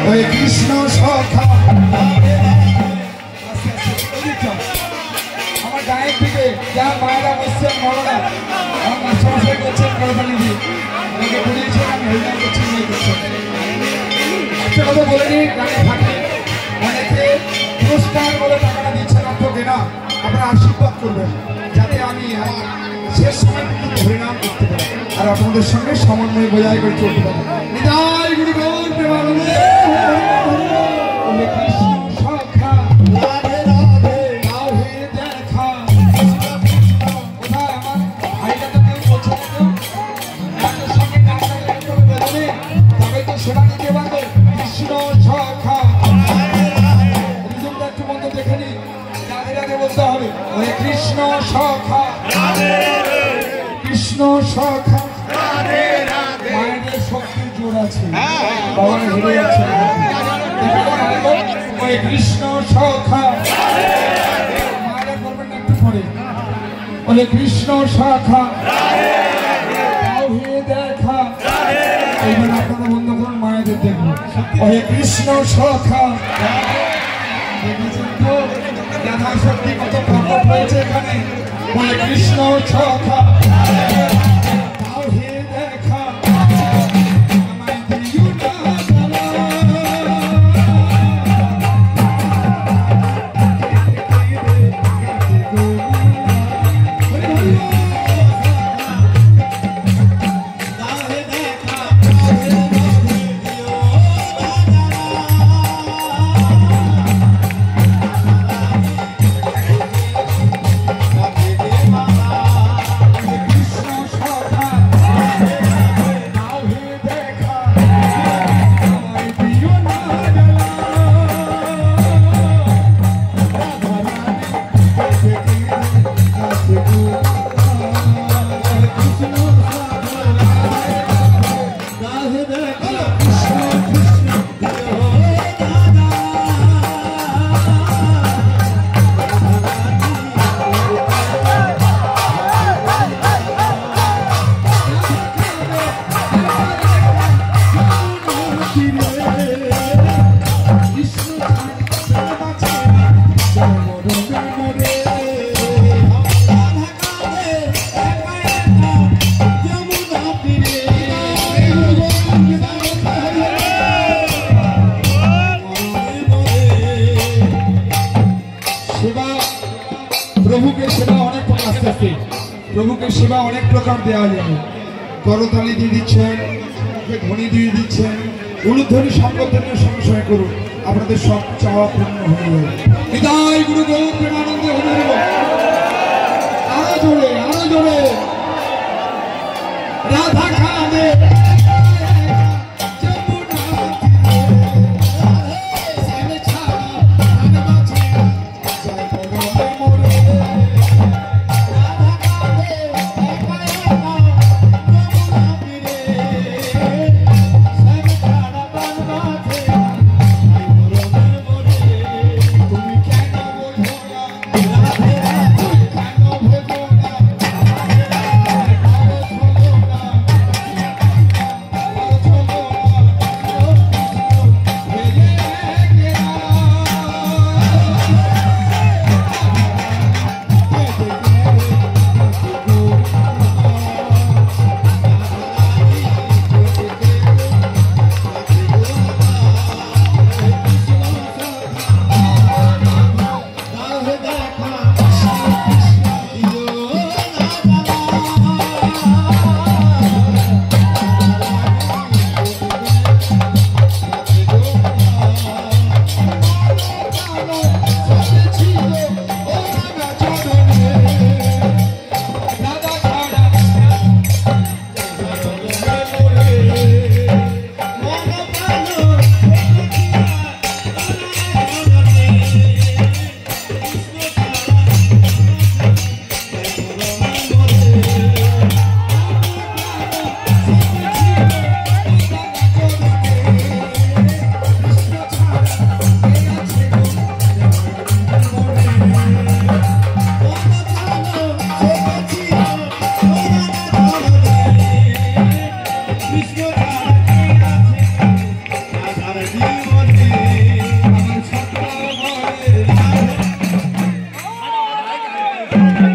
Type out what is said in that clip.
ওই কৃষ্ণ সখা আমার গায়ের দিকে যা মায়েরা বসছেন বড়রা আমার মাস্টারমশাই করছেন করতালি দিয়ে আমাকে বলিয়েছেন আমি হরিনাম করছি নিয়ে করছেন। একটা কথা বলে নিই গানে থাকে অনেকে পুরস্কার বলে টাকাটা দিচ্ছেন আপনাকে না, আপনারা আশীর্বাদ করবেন যাতে আমি আমার শেষ সময় হরিনাম করতে পারি আর আপনাদের সঙ্গে সমন্বয় বজায় করে চলতে পারি। নিতাই গুরু গৌর প্রেমানন্দে কৃষ্ণ সখা রাধে রাধে নাও হে দেখা। কোথায় আমার ভাইটা তো কেউ বলছে না, কেউ গানের সঙ্গে গান গাইতে হবে বেদনে, তবে তো সেবা নিতে পারবে। কৃষ্ণ সখা রিজুমটা একটু বন্ধ দেখে নি, রাধে রাধে বলতে হবে। ওই কৃষ্ণ সখা কৃষ্ণ সখা মায়ের শক্তির জোর আছে, বাবার হেরে যাচ্ছে। ওই কৃষ্ণ সখা মায়েরা করবেন না একটু পরে। ওই কৃষ্ণ সখা দেখা। এইবার আপনারা বন্ধ করুন, মায়েদের দেখুন। ওই কৃষ্ণ সখা দেখেছেন তো রাধা শক্তি কত প্রকট হয়েছে এখানে। ওই কৃষ্ণ সখা প্রভুকে সেবা অনেক প্রকার দেওয়া যাবে। করতালি দিয়ে দিচ্ছেন, ধ্বনি দিয়ে দিচ্ছেন, উলুধ্বনি সংগঠনের সংশয় করুন, আপনাদের সব চাওয়া পূর্ণ হয়ে যাবে। বিদায় গুরু গৌর প্রেমানন্দে হয়ে যাবে। আরো জোরে আরো জোরে রাধা খাবে Thank you.